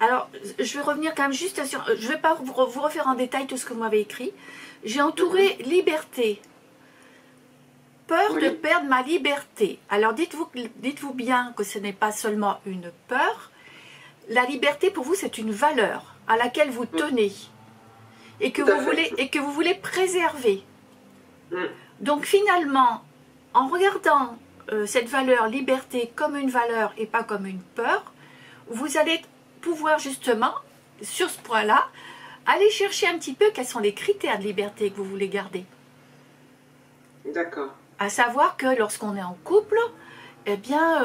Alors, je vais revenir quand même juste sur... Je ne vais pas vous refaire en détail tout ce que vous m'avez écrit. J'ai entouré liberté. Peur de perdre ma liberté. Alors, dites-vous bien que ce n'est pas seulement une peur. La liberté, pour vous, c'est une valeur à laquelle vous tenez et que vous voulez préserver. Donc, finalement, en regardant cette valeur liberté comme une valeur et pas comme une peur, vous allez pouvoir justement, sur ce point-là, aller chercher un petit peu quels sont les critères de liberté que vous voulez garder. D'accord. À savoir que lorsqu'on est en couple, eh bien,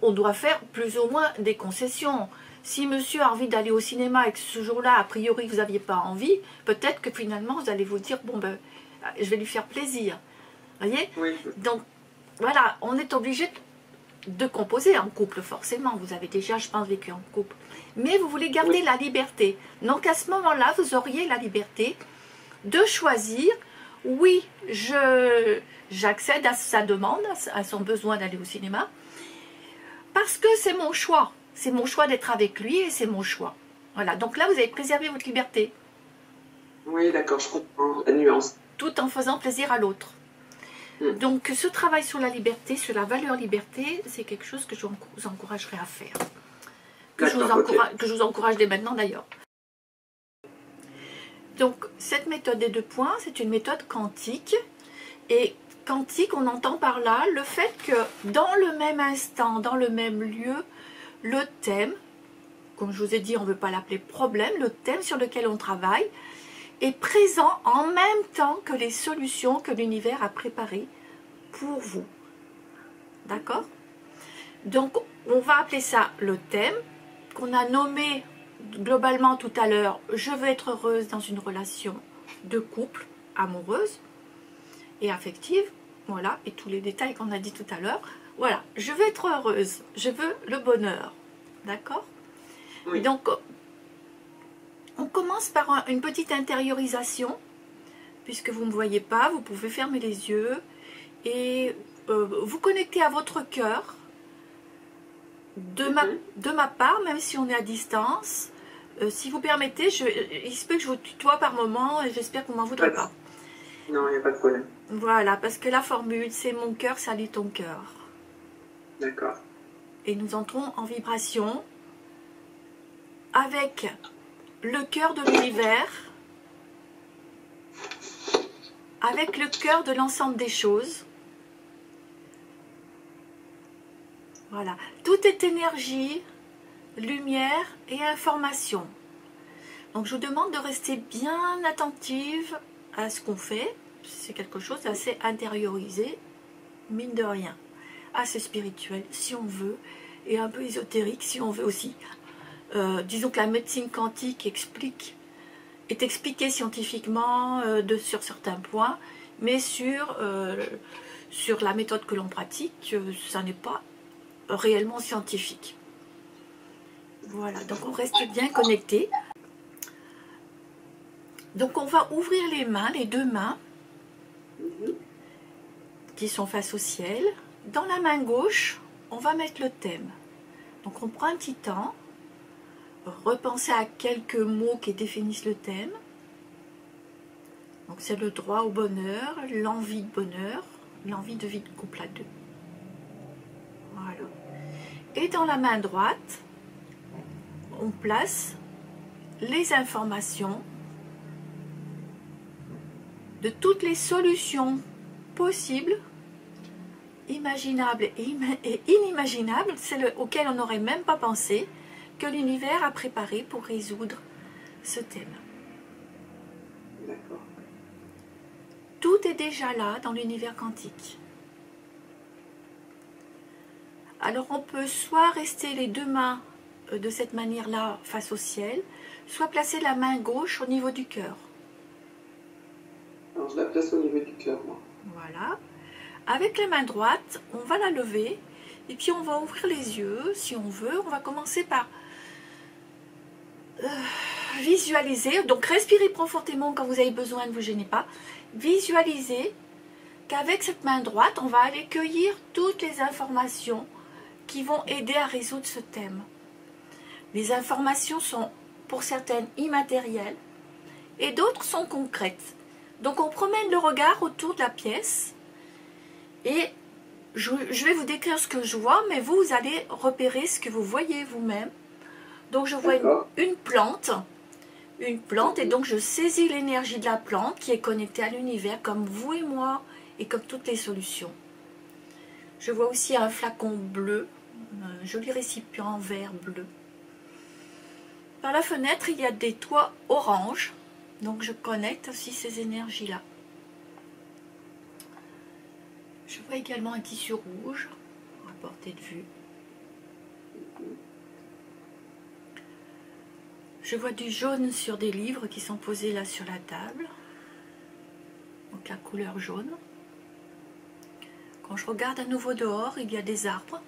on doit faire plus ou moins des concessions. Si monsieur a envie d'aller au cinéma et que ce jour-là, a priori, vous n'aviez pas envie, peut-être que finalement, vous allez vous dire, bon, ben, je vais lui faire plaisir. Vous voyez? Oui. Donc, voilà, on est obligé de composer en couple, forcément. Vous avez déjà, je pense, vécu en couple. Mais vous voulez garder la liberté. Donc, à ce moment-là, vous auriez la liberté de choisir, oui, j'accède à sa demande, à son besoin d'aller au cinéma, parce que c'est mon choix. C'est mon choix d'être avec lui et c'est mon choix. Voilà, donc là, vous avez préservé votre liberté. Oui, d'accord, je comprends la nuance. Tout en faisant plaisir à l'autre. Donc, ce travail sur la liberté, sur la valeur liberté, c'est quelque chose que je vous encouragerais à faire. Que je vous encourage dès maintenant d'ailleurs. Donc, cette méthode des 2 points, c'est une méthode quantique. Et quantique, on entend par là le fait que dans le même instant, dans le même lieu, le thème, comme je vous ai dit, on ne veut pas l'appeler problème, le thème sur lequel on travaille est présent en même temps que les solutions que l'univers a préparées pour vous. D'accord? Donc, on va appeler ça le thème, qu'on a nommé globalement tout à l'heure, je veux être heureuse dans une relation de couple, amoureuse et affective, voilà, et tous les détails qu'on a dit tout à l'heure. Voilà, je veux être heureuse, je veux le bonheur, d'accord? Oui. Donc, on commence par une petite intériorisation, puisque vous ne me voyez pas, vous pouvez fermer les yeux et vous connecter à votre cœur. De ma part, même si on est à distance, si vous permettez, il se peut que je vous tutoie par moment et j'espère qu'on ne m'en voudra pas. Non, il n'y a pas de problème. Voilà, parce que la formule, c'est mon cœur salue ton cœur. D'accord. Et nous entrons en vibration avec le cœur de l'univers, avec le cœur de l'ensemble des choses. Voilà, tout est énergie, lumière et information. Donc je vous demande de rester bien attentive à ce qu'on fait. C'est quelque chose d'assez intériorisé, mine de rien. Assez spirituel si on veut, et un peu ésotérique si on veut aussi. Disons que la médecine quantique est expliquée scientifiquement sur certains points, mais sur la méthode que l'on pratique, ça n'est pas réellement scientifique. Voilà, donc on reste bien connecté. Donc on va ouvrir les mains, les 2 mains qui sont face au ciel. Dans la main gauche, on va mettre le thème. Donc on prend un petit temps, repenser à quelques mots qui définissent le thème. Donc c'est le droit au bonheur, l'envie de bonheur, l'envie de vie de couple à 2. Voilà. Et dans la main droite, on place les informations de toutes les solutions possibles, imaginables et inimaginables, auxquelles on n'aurait même pas pensé, que l'univers a préparé pour résoudre ce thème. D'accord. Tout est déjà là dans l'univers quantique. Alors on peut soit rester les 2 mains de cette manière-là face au ciel, soit placer la main gauche au niveau du cœur. Alors je la place au niveau du cœur, moi. Voilà. Avec la main droite, on va la lever et puis on va ouvrir les yeux si on veut. On va commencer par visualiser. Donc respirez profondément quand vous avez besoin, ne vous gênez pas. Visualisez qu'avec cette main droite, on va aller cueillir toutes les informations qui vont aider à résoudre ce thème. Les informations sont pour certaines immatérielles et d'autres sont concrètes. Donc on promène le regard autour de la pièce et je vais vous décrire ce que je vois, mais vous allez repérer ce que vous voyez vous-même. Donc je vois une plante, et donc je saisis l'énergie de la plante qui est connectée à l'univers comme vous et moi et comme toutes les solutions. Je vois aussi un flacon bleu, un joli récipient en verre bleu. Par la fenêtre, il y a des toits orange, donc je connecte aussi ces énergies-là. Je vois également un tissu rouge à portée de vue. Je vois du jaune sur des livres qui sont posés là sur la table. Donc la couleur jaune. Quand je regarde à nouveau dehors, il y a des arbres.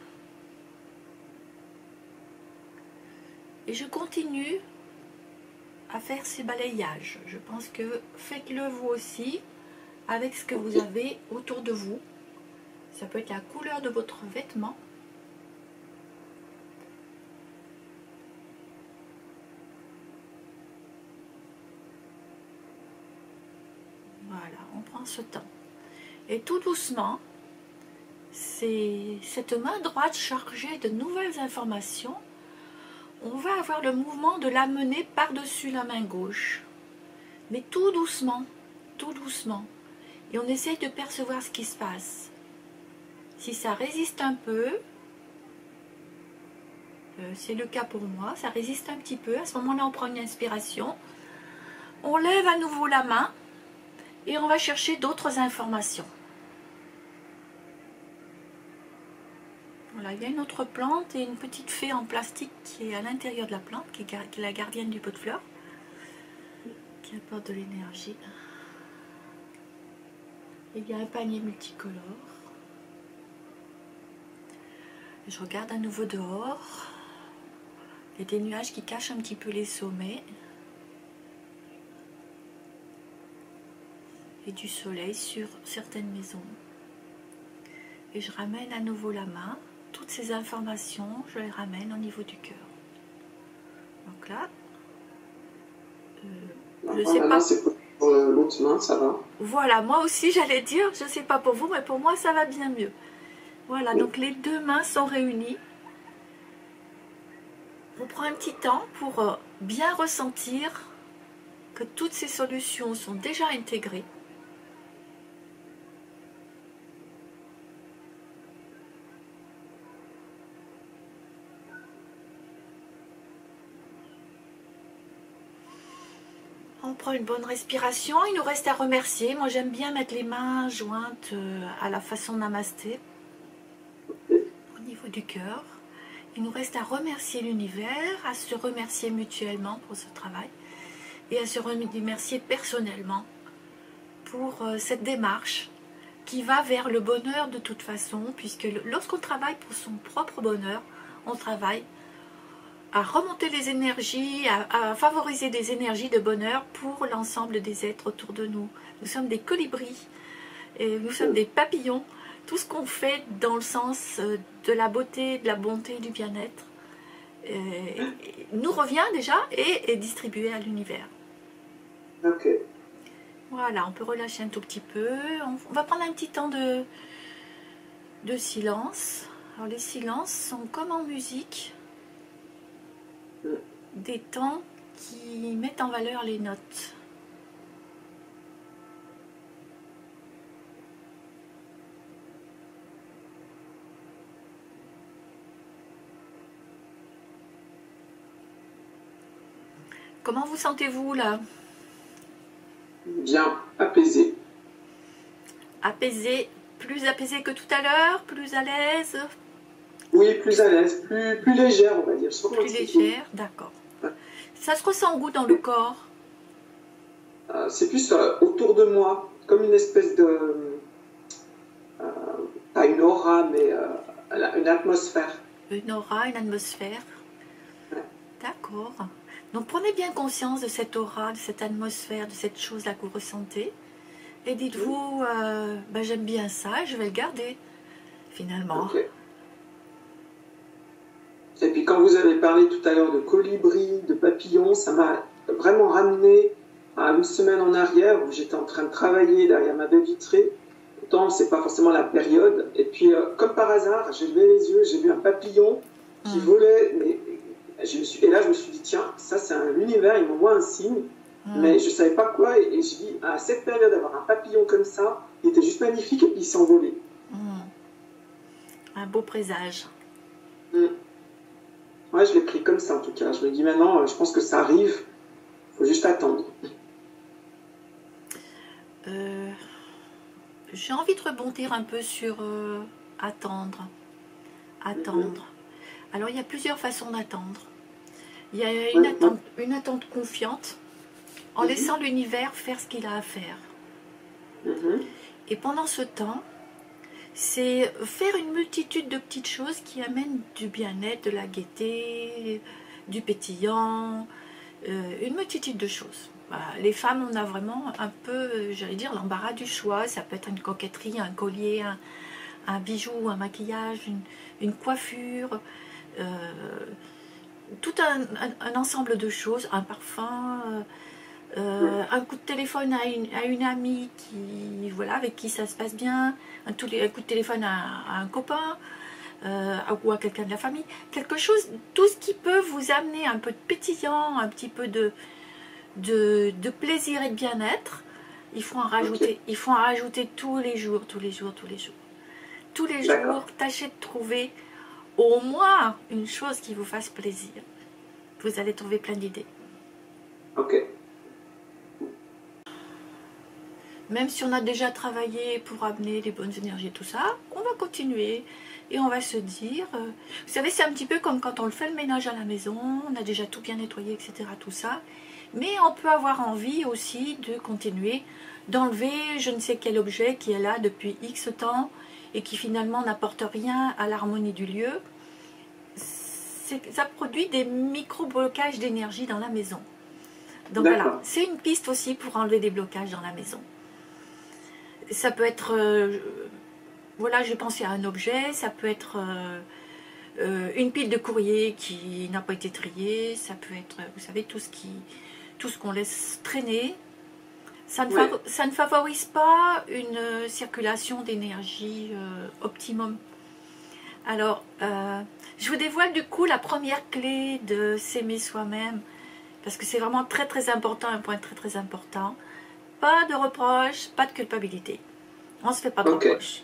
Et je continue à faire ces balayages. Je pense que faites-le vous aussi avec ce que vous avez autour de vous. Ça peut être la couleur de votre vêtement. Voilà, on prend ce temps. Et tout doucement, c'est cette main droite chargée de nouvelles informations. On va avoir le mouvement de l'amener par-dessus la main gauche. Mais tout doucement, tout doucement. Et on essaye de percevoir ce qui se passe. Si ça résiste un peu, c'est le cas pour moi, ça résiste un petit peu. À ce moment-là, on prend une inspiration. On lève à nouveau la main et on va chercher d'autres informations. Voilà, il y a une autre plante et une petite fée en plastique qui est à l'intérieur de la plante, qui est la gardienne du pot de fleurs, qui apporte de l'énergie. Il y a un panier multicolore. Je regarde à nouveau dehors. Il y a des nuages qui cachent un petit peu les sommets. Et du soleil sur certaines maisons. Et je ramène à nouveau la main. Toutes ces informations, je les ramène au niveau du cœur. Donc là, je sais pas. C'est pour l'autre main, ça va. Voilà, moi aussi j'allais dire, je ne sais pas pour vous, mais pour moi ça va bien mieux. Voilà, donc les deux mains sont réunies. On prend un petit temps pour bien ressentir que toutes ces solutions sont déjà intégrées. On prend une bonne respiration, il nous reste à remercier. Moi j'aime bien mettre les mains jointes à la façon namasté au niveau du cœur. Il nous reste à remercier l'univers, à se remercier mutuellement pour ce travail et à se remercier personnellement pour cette démarche qui va vers le bonheur de toute façon, puisque lorsqu'on travaille pour son propre bonheur, on travaille à remonter les énergies, à favoriser des énergies de bonheur pour l'ensemble des êtres autour de nous. Nous sommes des colibris, et nous sommes des papillons. Tout ce qu'on fait dans le sens de la beauté, de la bonté, du bien-être, nous revient déjà et est distribué à l'univers. Ok. Voilà, on peut relâcher un tout petit peu. On va prendre un petit temps de silence. Alors les silences sont comme en musique. Des temps qui mettent en valeur les notes. Comment vous sentez-vous là? Bien, apaisé. Apaisé, plus apaisé que tout à l'heure, plus à l'aise? Oui, plus à l'aise, plus légère, on va dire. Plus légère, d'accord. Ouais. Ça se ressent où dans le corps? C'est plus autour de moi, comme une espèce de... pas une aura, mais une atmosphère. Une aura, une atmosphère. Ouais. D'accord. Donc prenez bien conscience de cette aura, de cette atmosphère, de cette chose-là que vous ressentez. Et dites-vous, ben, j'aime bien ça, je vais le garder, finalement. Okay. Et puis quand vous avez parlé tout à l'heure de colibri, de papillons, ça m'a vraiment ramené à une semaine en arrière où j'étais en train de travailler derrière ma baie vitrée. Pourtant, c'est pas forcément la période. Et puis, comme par hasard, j'ai levé les yeux, j'ai vu un papillon qui volait. Mais et là, je me suis dit, tiens, ça c'est l'univers, il m'envoie un signe. Mais je savais pas quoi. Et je dis, à cette période, d'avoir un papillon comme ça, il était juste magnifique et puis il s'envolait. Un beau présage. Ouais, je l'ai pris comme ça en tout cas. Je me dis maintenant, je pense que ça arrive. Il faut juste attendre. J'ai envie de rebondir un peu sur attendre. Attendre. Alors, il y a plusieurs façons d'attendre. Il y a une attente confiante, en laissant l'univers faire ce qu'il a à faire. Et pendant ce temps, c'est faire une multitude de petites choses qui amènent du bien-être, de la gaieté, du pétillant, une multitude de choses. Voilà. Les femmes, on a vraiment un peu, j'allais dire, l'embarras du choix. Ça peut être une coquetterie, un collier, un bijou, un maquillage, une coiffure, tout un ensemble de choses, un parfum, un coup de téléphone à une amie qui, voilà, avec qui ça se passe bien, un coup de téléphone à un copain ou à quelqu'un de la famille, quelque chose, tout ce qui peut vous amener un peu de pétillant, un petit peu de plaisir et de bien-être. Il faut en rajouter, il faut en rajouter tous les jours, tous les jours, tous les jours. Tous les jours, tâchez de trouver au moins une chose qui vous fasse plaisir. Vous allez trouver plein d'idées. Ok. Même si on a déjà travaillé pour amener les bonnes énergies, tout ça, on va continuer et on va se dire... vous savez, c'est un petit peu comme quand on fait le ménage à la maison, on a déjà tout bien nettoyé, etc. Tout ça. Mais on peut avoir envie aussi de continuer, d'enlever je ne sais quel objet qui est là depuis X temps et qui finalement n'apporte rien à l'harmonie du lieu. Ça produit des micro-blocages d'énergie dans la maison. Donc voilà, c'est une piste aussi pour enlever des blocages dans la maison. Ça peut être, voilà, j'ai pensé à un objet, ça peut être une pile de courrier qui n'a pas été triée, ça peut être, vous savez, tout ce qu'on laisse traîner. Ça ne favorise pas une circulation d'énergie optimum. Alors, je vous dévoile du coup la première clé de s'aimer soi-même, parce que c'est vraiment très très important, un point très très important. Pas de reproches, pas de culpabilité. On ne se fait pas de reproches.